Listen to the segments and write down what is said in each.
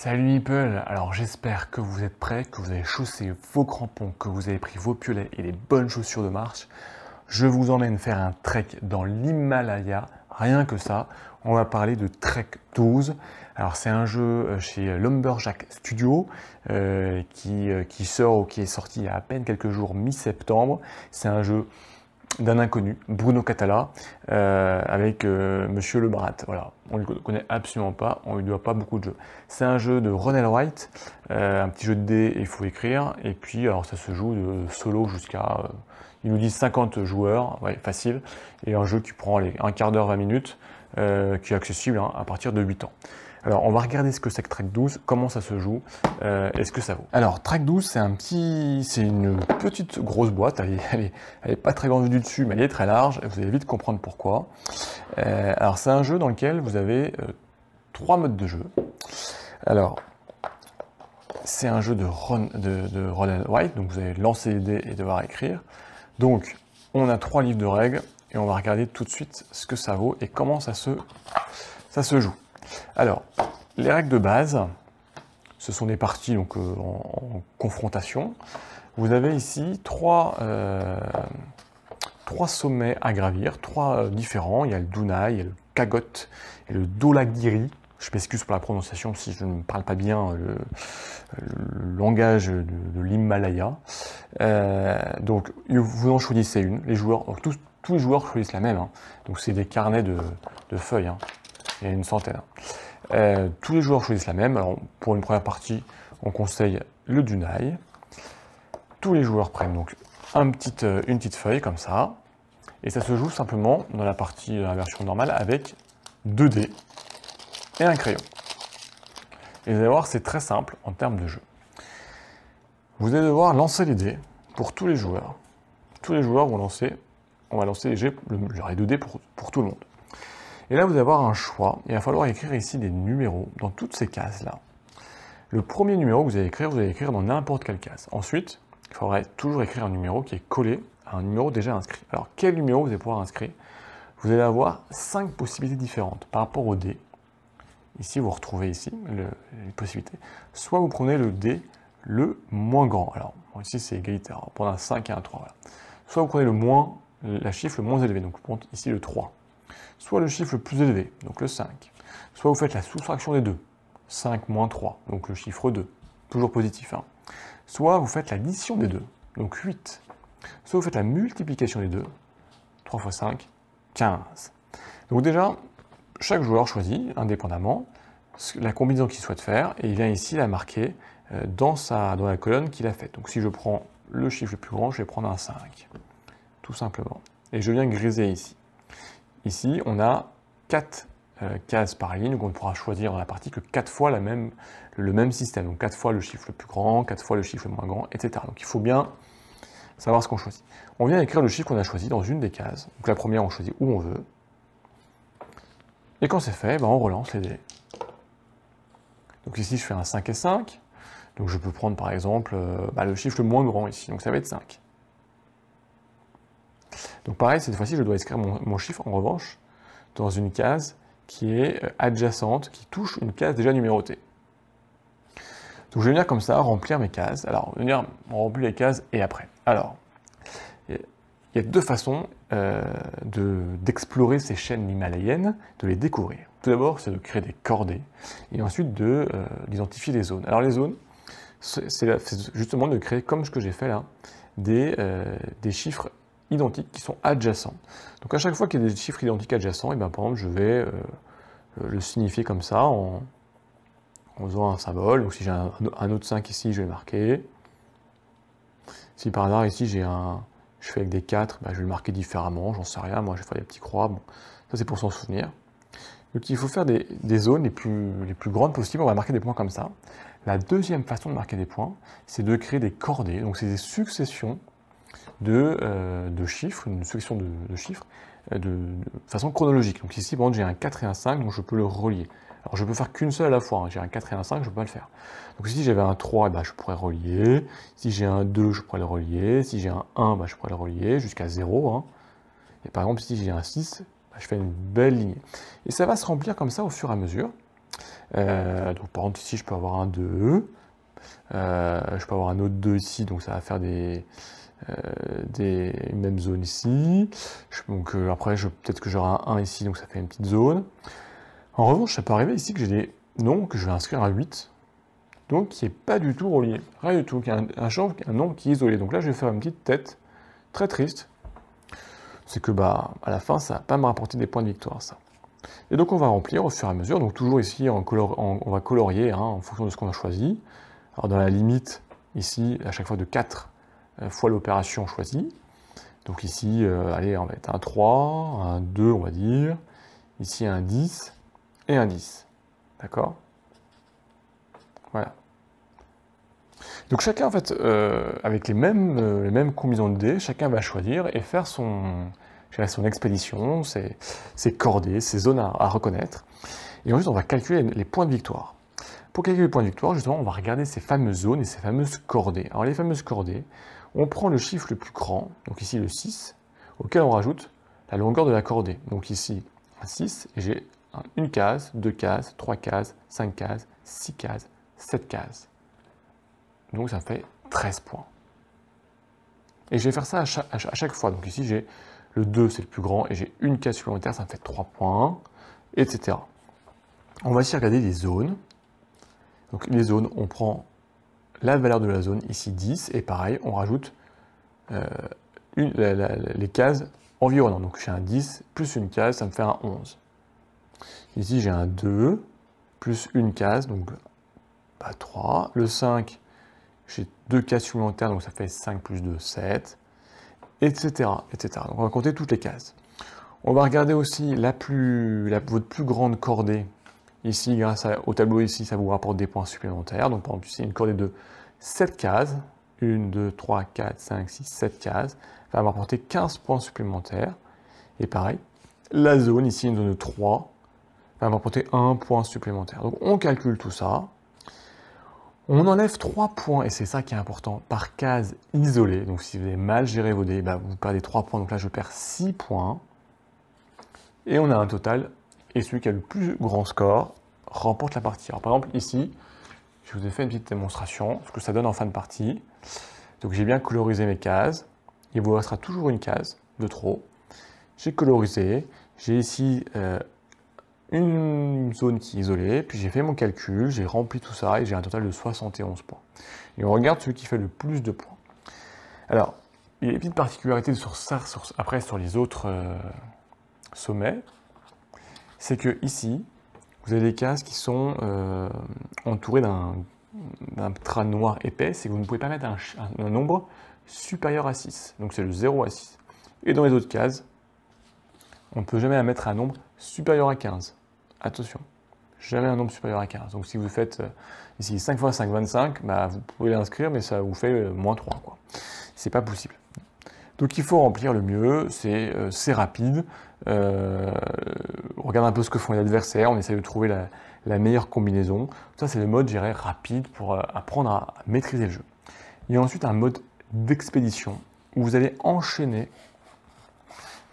Salut Meeple, alors j'espère que vous êtes prêts, que vous avez chaussé vos crampons, que vous avez pris vos piolets et les bonnes chaussures de marche. Je vous emmène faire un trek dans l'Himalaya, rien que ça. On va parler de Trek 12. Alors c'est un jeu chez Lumberjack Studio qui est sorti il y a à peine quelques jours, mi-septembre. C'est un jeu d'un inconnu, Bruno Catala, avec Monsieur Le Brat. Voilà, on ne le connaît absolument pas, on ne lui doit pas beaucoup de jeux. C'est un jeu de Ron White, un petit jeu de dés, il faut écrire, et puis alors ça se joue de solo jusqu'à, ils nous disent 50 joueurs, ouais, facile, et un jeu qui prend un quart d'heure, 20 minutes, qui est accessible à partir de 8 ans. Alors, on va regarder ce que c'est que Trek 12, comment ça se joue, et ce que ça vaut. Alors, Trek 12, c'est une petite grosse boîte, elle est pas très grande du dessus, mais elle est très large, et vous allez vite comprendre pourquoi. Alors, c'est un jeu dans lequel vous avez 3 modes de jeu. Alors, c'est un jeu de Ron White, donc vous allez lancer les dés et devoir écrire. Donc, on a 3 livres de règles, et on va regarder tout de suite ce que ça vaut et comment ça se joue. Alors, les règles de base, ce sont des parties donc, en confrontation. Vous avez ici trois sommets à gravir, 3 différents. Il y a le Dunai, il y a le Kagot et le Dholagiri. Je m'excuse pour la prononciation si je ne parle pas bien le langage de l'Himalaya. Donc, vous en choisissez une. Les joueurs, tous les joueurs choisissent la même. Hein. Donc, c'est des carnets de feuilles. Hein. Il y a une centaine. Tous les joueurs choisissent la même. Alors, pour une première partie, on conseille le Dunai. Tous les joueurs prennent donc une petite feuille comme ça. Et ça se joue simplement dans la version normale avec 2 dés et un crayon. Et vous allez voir, c'est très simple en termes de jeu. Vous allez devoir lancer les dés pour tous les joueurs. Tous les joueurs vont lancer, on va lancer les 2 dés pour tout le monde. Et là, vous allez avoir un choix. Il va falloir écrire ici des numéros dans toutes ces cases-là. Le premier numéro que vous allez écrire dans n'importe quelle case. Ensuite, il faudra toujours écrire un numéro qui est collé à un numéro déjà inscrit. Alors, quel numéro vous allez pouvoir inscrire? Vous allez avoir 5 possibilités différentes par rapport au dé. Ici, vous retrouvez ici les possibilités. Soit vous prenez le dé le moins grand. Alors, bon, ici, c'est égalitaire. On va prendre un 5 et un 3. Voilà. Soit vous prenez la chiffre le moins élevé. Donc, vous prenez ici le 3. Soit le chiffre le plus élevé, donc le 5. Soit vous faites la soustraction des deux, 5 moins 3, donc le chiffre 2, toujours positif. Hein. Soit vous faites l'addition des deux, donc 8. Soit vous faites la multiplication des deux, 3 fois 5, 15. Donc déjà, chaque joueur choisit, indépendamment, la combinaison qu'il souhaite faire, et il vient ici la marquer dans la colonne qu'il a faite. Donc si je prends le chiffre le plus grand, je vais prendre un 5, tout simplement. Et je viens griser ici. Ici, on a 4 cases par ligne, donc on pourra choisir dans la partie que 4 fois le même système. Donc 4 fois le chiffre le plus grand, 4 fois le chiffre le moins grand, etc. Donc il faut bien savoir ce qu'on choisit. On vient écrire le chiffre qu'on a choisi dans une des cases. Donc la première, on choisit où on veut. Et quand c'est fait, on relance les dés. Donc ici, je fais un 5 et 5. Donc je peux prendre par exemple le chiffre le moins grand ici. Donc ça va être 5. Donc pareil, cette fois-ci, je dois inscrire mon chiffre, en revanche, dans une case qui est adjacente, qui touche une case déjà numérotée. Donc je vais venir comme ça, remplir mes cases. Alors, on remplit les cases et après. Alors, il y a 2 façons d'explorer ces chaînes himalayennes, de les découvrir. Tout d'abord, c'est de créer des cordées, et ensuite d'identifier des zones. Alors les zones, c'est justement de créer, comme ce que j'ai fait là, des chiffres identiques qui sont adjacents. Donc à chaque fois qu'il y a des chiffres identiques adjacents, et par exemple je vais le signifier comme ça en faisant un symbole. Donc si j'ai un autre 5 ici, je vais le marquer. Si par hasard ici je fais avec des 4, je vais le marquer différemment, j'en sais rien, moi je vais faire des petits croix, bon, ça c'est pour s'en souvenir. Donc il faut faire des zones les plus grandes possibles, on va marquer des points comme ça. La deuxième façon de marquer des points, c'est de créer des cordées, donc c'est des successions de chiffres, une succession de chiffres de façon chronologique. Donc ici, par exemple, j'ai un 4 et un 5, donc je peux le relier. Alors je peux faire qu'une seule à la fois, hein. J'ai un 4 et un 5, je ne peux pas le faire. Donc si j'avais un 3, je pourrais relier. Si j'ai un 2, je pourrais le relier. Si j'ai un 1, je pourrais le relier jusqu'à 0. Hein. Et par exemple, si j'ai un 6, je fais une belle ligne. Et ça va se remplir comme ça au fur et à mesure. Donc par exemple ici je peux avoir un 2, je peux avoir un autre 2 ici, donc ça va faire des mêmes zones ici. Donc après peut-être que j'aurai un 1 ici, donc ça fait une petite zone. En revanche, ça peut arriver ici que j'ai des nombres que je vais inscrire à 8, donc qui n'est pas du tout relié, rien du tout, qui a un nombre qui est isolé. Donc là je vais faire une petite tête très triste. C'est que bah à la fin ça va pas me rapporter des points de victoire ça. Et donc on va remplir au fur et à mesure, donc toujours ici on va colorier en fonction de ce qu'on a choisi. Alors dans la limite, ici, à chaque fois de 4 fois l'opération choisie. Donc ici, allez, on va mettre un 3, un 2 on va dire, ici un 10 et un 10. D'accord? Voilà. Donc chacun, en fait, avec les mêmes combinaisons de dés, chacun va choisir et faire son expédition, ses cordées, ses zones à reconnaître. Et ensuite, on va calculer les points de victoire. Pour calculer les points de victoire, justement, on va regarder ces fameuses zones et ces fameuses cordées. Alors les fameuses cordées, on prend le chiffre le plus grand, donc ici le 6, auquel on rajoute la longueur de la cordée. Donc ici, un 6, et j'ai une case, 2 cases, 3 cases, 5 cases, 6 cases, 7 cases. Donc ça fait 13 points. Et je vais faire ça à chaque fois. Donc ici, j'ai le 2, c'est le plus grand, et j'ai une case supplémentaire, ça me fait 3 points, etc. On va ici regarder les zones. Donc les zones, on prend la valeur de la zone, ici 10, et pareil, on rajoute les cases environnantes. Donc j'ai un 10 plus une case, ça me fait un 11. Ici j'ai un 2 plus une case, donc 3. Le 5, j'ai 2 cases supplémentaires, donc ça fait 5 plus 2, 7, etc. etc. Donc on va compter toutes les cases. On va regarder aussi votre plus grande cordée. Ici, grâce au tableau ici, ça vous rapporte des points supplémentaires. Donc par exemple, ici, une cordée de 7 cases, 1, 2, 3, 4, 5, 6, 7 cases, va m'apporter 15 points supplémentaires. Et pareil, la zone, ici, une zone de 3, va m'apporter 1 point supplémentaire. Donc on calcule tout ça. On enlève 3 points, et c'est ça qui est important, par case isolée. Donc si vous avez mal géré vos dés, vous perdez 3 points. Donc là, je perds 6 points. Et on a un total, et celui qui a le plus grand score remporte la partie. Alors par exemple, ici, je vous ai fait une petite démonstration, ce que ça donne en fin de partie. Donc j'ai bien colorisé mes cases. Il vous restera toujours une case de trop. J'ai colorisé. J'ai ici une zone qui est isolée. Puis j'ai fait mon calcul. J'ai rempli tout ça et j'ai un total de 71 points. Et on regarde celui qui fait le plus de points. Alors, il y a une petite particularité après sur les autres sommets. C'est que ici, vous avez des cases qui sont entourées d'un trait noir épais, c'est que vous ne pouvez pas mettre un nombre supérieur à 6. Donc c'est le 0 à 6. Et dans les autres cases, on ne peut jamais mettre un nombre supérieur à 15. Attention, jamais un nombre supérieur à 15. Donc si vous faites ici 5 x 5, 25, vous pouvez l'inscrire, mais ça vous fait moins 3. C'est pas possible. Donc il faut remplir le mieux, c'est rapide. On regarde un peu ce que font les adversaires, on essaie de trouver la meilleure combinaison. Ça, c'est le mode, je dirais, rapide pour apprendre à maîtriser le jeu. Il y a ensuite un mode d'expédition où vous allez enchaîner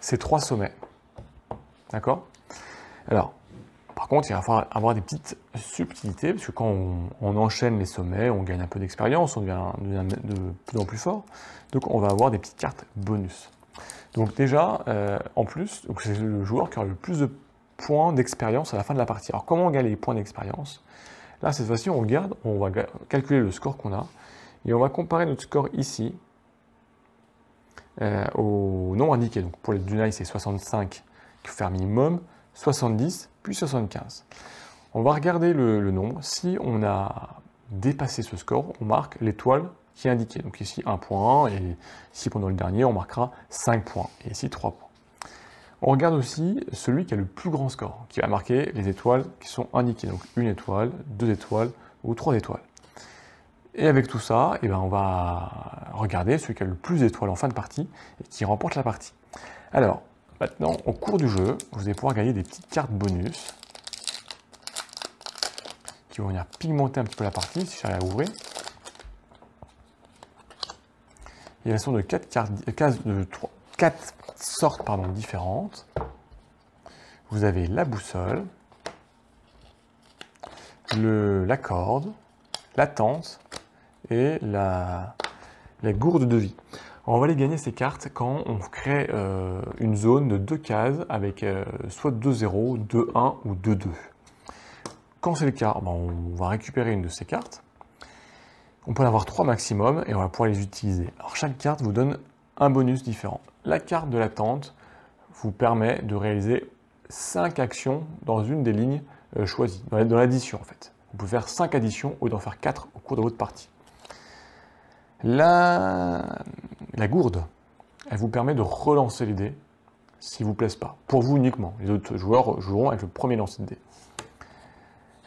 ces 3 sommets. D'accord? Alors, par contre, il va falloir avoir des petites subtilités, parce que quand on enchaîne les sommets, on gagne un peu d'expérience, on devient de plus en plus fort. Donc on va avoir des petites cartes bonus. Donc déjà, en plus, c'est le joueur qui aura le plus de points d'expérience à la fin de la partie. Alors comment on gagne les points d'expérience? Là, cette fois-ci, on va calculer le score qu'on a, et on va comparer notre score ici au nombre indiqué. Donc pour les Dunai, c'est 65 qu'il faut faire minimum, 70, puis 75. On va regarder le nombre. Si on a dépassé ce score, on marque l'étoile qui est indiquée. Donc ici 1 point, et ici pendant le dernier, on marquera 5 points, et ici 3 points. On regarde aussi celui qui a le plus grand score, qui va marquer les étoiles qui sont indiquées. Donc 1 étoile, 2 étoiles ou 3 étoiles. Et avec tout ça, on va regarder celui qui a le plus d'étoiles en fin de partie et qui remporte la partie. Alors, maintenant, au cours du jeu, vous allez pouvoir gagner des petites cartes bonus qui vont venir pigmenter un petit peu la partie, si j'arrive à ouvrir. Et elles sont de 4 sortes différentes. Vous avez la boussole, la corde, la tente et la gourde de vie. On va aller gagner ces cartes quand on crée une zone de 2 cases avec soit 2-0, 2-1 ou 2-2. Quand c'est le cas, on va récupérer une de ces cartes. On peut en avoir 3 maximum et on va pouvoir les utiliser. Alors chaque carte vous donne un bonus différent. La carte de la tente vous permet de réaliser 5 actions dans une des lignes choisies, dans l'addition en fait. Vous pouvez faire 5 additions au lieu d'en faire 4 au cours de votre partie. La gourde, elle vous permet de relancer les dés s'ils ne vous plaisent pas. Pour vous uniquement. Les autres joueurs joueront avec le premier lancer de dés.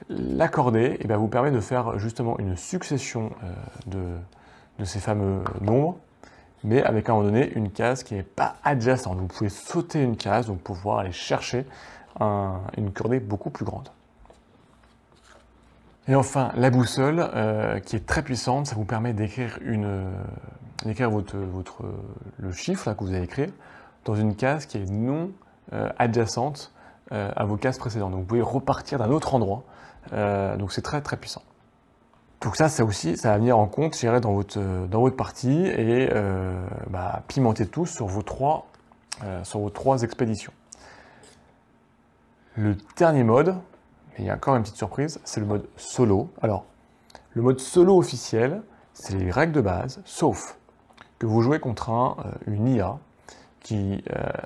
La cordée vous permet de faire justement une succession de ces fameux nombres, mais avec à un moment donné une case qui n'est pas adjacente. Vous pouvez sauter une case donc pour pouvoir aller chercher une cordée beaucoup plus grande. Et enfin, la boussole, qui est très puissante, ça vous permet d'écrire le chiffre là, que vous avez créé dans une case qui est non adjacente à vos cases précédentes. Donc vous pouvez repartir d'un autre endroit, donc c'est très très puissant. Donc ça aussi, ça va venir en compte, je dirais, dans votre partie et pimenter tout sur vos trois expéditions. Le dernier mode, il y a encore une petite surprise, c'est le mode solo. Alors, le mode solo officiel, c'est les règles de base, sauf que vous jouez contre une IA qui...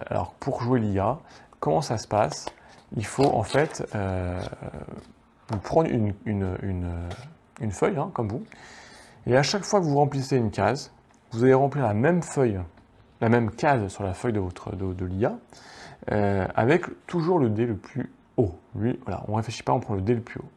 alors, pour jouer l'IA, comment ça se passe? Il faut en fait vous prendre une feuille, comme vous, et à chaque fois que vous remplissez une case, vous allez remplir la même feuille, la même case sur la feuille de l'IA, avec toujours le dé le plus haut. Lui, voilà, on ne réfléchit pas, on prend le dé le plus haut.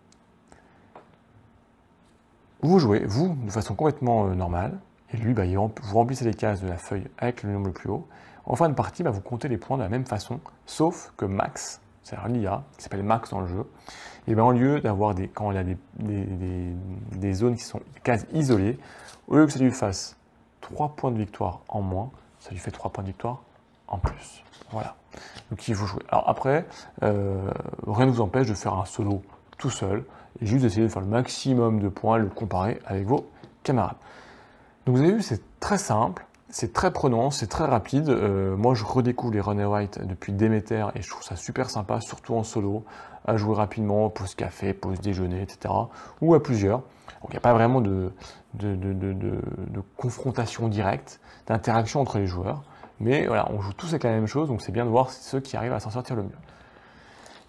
Vous jouez, vous, de façon complètement normale, et lui, vous remplissez les cases de la feuille avec le nombre le plus haut. En fin de partie, vous comptez les points de la même façon, sauf que Max, c'est-à-dire l'IA, qui s'appelle Max dans le jeu, et au lieu d'avoir quand il y a des zones qui sont des cases isolées, au lieu que ça lui fasse 3 points de victoire en moins, ça lui fait 3 points de victoire en plus. Voilà. Donc il faut jouer. Alors après, rien ne vous empêche de faire un solo tout seul et juste d'essayer de faire le maximum de points, le comparer avec vos camarades. Donc vous avez vu, c'est très simple, c'est très prenant, c'est très rapide. Moi, je redécouvre les Run and Write depuis Déméter et je trouve ça super sympa, surtout en solo, à jouer rapidement, pause café, pause déjeuner, etc. ou à plusieurs. Donc il n'y a pas vraiment de confrontation directe, d'interaction entre les joueurs. Mais voilà, on joue tous avec la même chose, donc c'est bien de voir ceux qui arrivent à s'en sortir le mieux.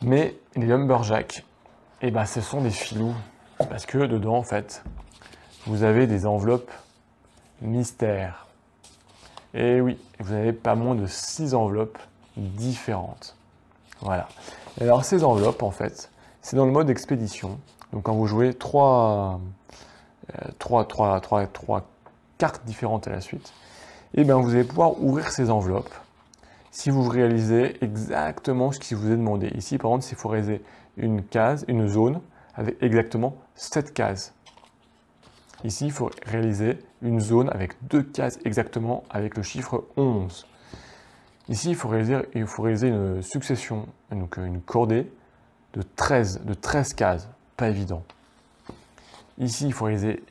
Mais les Lumberjacks, ce sont des filous, parce que dedans, en fait, vous avez des enveloppes mystères. Et oui, vous n'avez pas moins de 6 enveloppes différentes. Voilà. Et alors ces enveloppes, en fait, c'est dans le mode expédition. Donc quand vous jouez 3 cartes différentes à la suite, vous allez pouvoir ouvrir ces enveloppes si vous réalisez exactement ce qui vous est demandé. Ici, par exemple, s'il faut réaliser une zone avec exactement 7 cases. Ici, il faut réaliser une zone avec 2 cases exactement avec le chiffre 11. Ici, il faut réaliser une succession, donc une cordée de 13 cases. Pas évident. Ici, il faut réaliser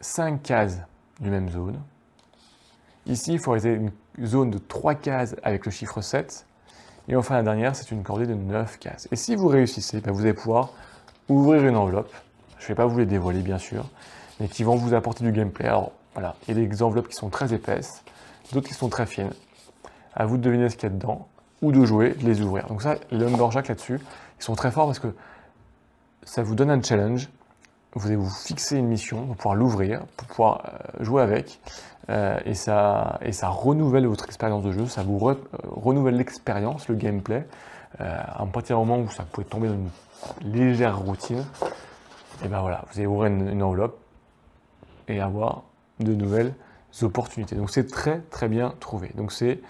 5 cases d'une même zone. Ici, il faut réaliser une zone de 3 cases avec le chiffre 7. Et enfin, la dernière, c'est une cordée de 9 cases. Et si vous réussissez, vous allez pouvoir ouvrir une enveloppe. Je ne vais pas vous les dévoiler, bien sûr, mais qui vont vous apporter du gameplay. Alors, voilà, il y a des enveloppes qui sont très épaisses, d'autres qui sont très fines. À vous de deviner ce qu'il y a dedans, ou de jouer, de les ouvrir. Donc ça, les Lumberjacks là-dessus, ils sont très forts parce que ça vous donne un challenge. Vous allez vous fixer une mission pour pouvoir l'ouvrir, pour pouvoir jouer avec. Et ça renouvelle votre expérience de jeu, ça vous renouvelle l'expérience, le gameplay. À partir du moment où ça peut tomber dans une légère routine, et voilà, vous allez ouvrir une enveloppe et avoir de nouvelles opportunités. Donc c'est très très bien trouvé. Donc c'est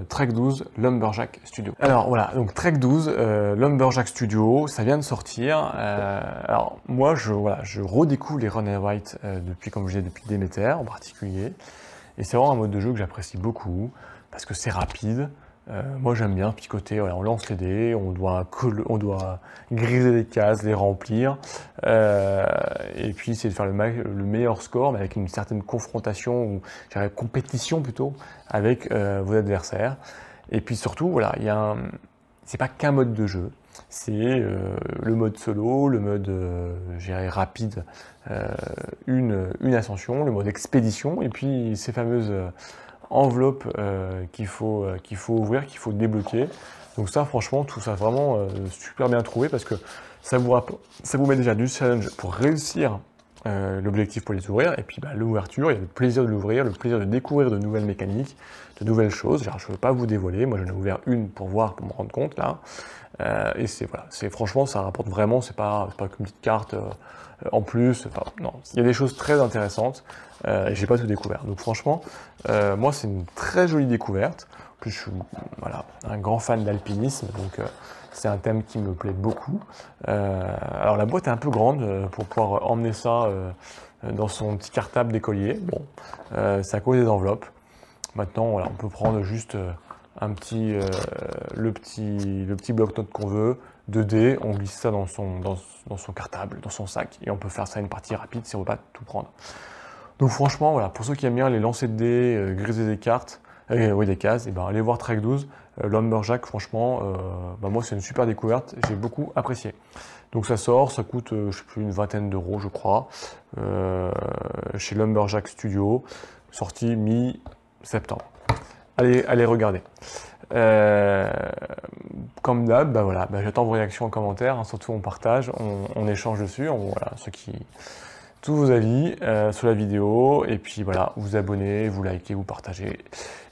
Trek 12 Lumberjack Studio. Alors voilà, donc Trek 12 Lumberjack Studio, ça vient de sortir. Alors moi je redécouvre les Run and Write depuis Déméter en particulier. Et c'est vraiment un mode de jeu que j'apprécie beaucoup parce que c'est rapide, Moi j'aime bien picoter, voilà, on lance les dés, on doit griser les cases, les remplir, et puis essayer de faire le meilleur score, mais avec une certaine confrontation, ou je dirais compétition plutôt, avec vos adversaires. Et puis surtout, voilà, c'est pas qu'un mode de jeu, c'est le mode solo, le mode je dirais rapide, une ascension, le mode expédition, et puis ces fameuses enveloppe qu'il faut ouvrir, qu'il faut débloquer. Donc ça, franchement, tout ça vraiment super bien trouvé parce que ça vous met déjà du challenge pour réussir l'objectif pour les ouvrir. Et puis l'ouverture, il y a le plaisir de l'ouvrir, le plaisir de découvrir de nouvelles mécaniques, de nouvelles choses. Genre, je ne veux pas vous dévoiler, moi j'en ai ouvert une pour voir, pour me rendre compte là. Et franchement, ça rapporte vraiment, c'est pas qu'une petite carte en plus, non, il y a des choses très intéressantes et j'ai pas tout découvert. Donc franchement, moi c'est une très jolie découverte. En plus, je suis un grand fan d'alpinisme, donc c'est un thème qui me plaît beaucoup. Alors la boîte est un peu grande pour pouvoir emmener ça dans son petit cartable d'écolier. Bon, c'est à cause des enveloppes. Maintenant, voilà, on peut prendre juste le petit bloc-notes qu'on veut, 2D, on glisse ça dans son cartable, dans son sac, et on peut faire ça une partie rapide si on ne veut pas tout prendre. Donc franchement, voilà, pour ceux qui aiment bien les lancers de dés, griser des cartes, des cases, et ben allez voir Trek 12, Lumberjack, franchement, moi c'est une super découverte, j'ai beaucoup apprécié. Donc ça sort, ça coûte, je sais plus, une vingtaine d'euros je crois, chez Lumberjack Studio, sorti mi-septembre. Allez regarder. Comme d'hab, j'attends vos réactions en commentaire, hein, surtout on partage, on échange dessus, tous vos avis sur la vidéo, et puis voilà, vous abonnez, vous likez, vous partagez,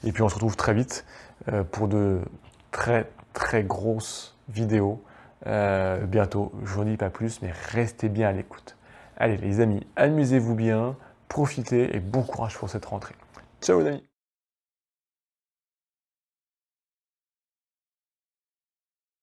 et puis on se retrouve très vite pour de très très grosses vidéos bientôt. Je vous en dis pas plus, mais restez bien à l'écoute. Allez les amis, amusez-vous bien, profitez et bon courage pour cette rentrée. Ciao les amis!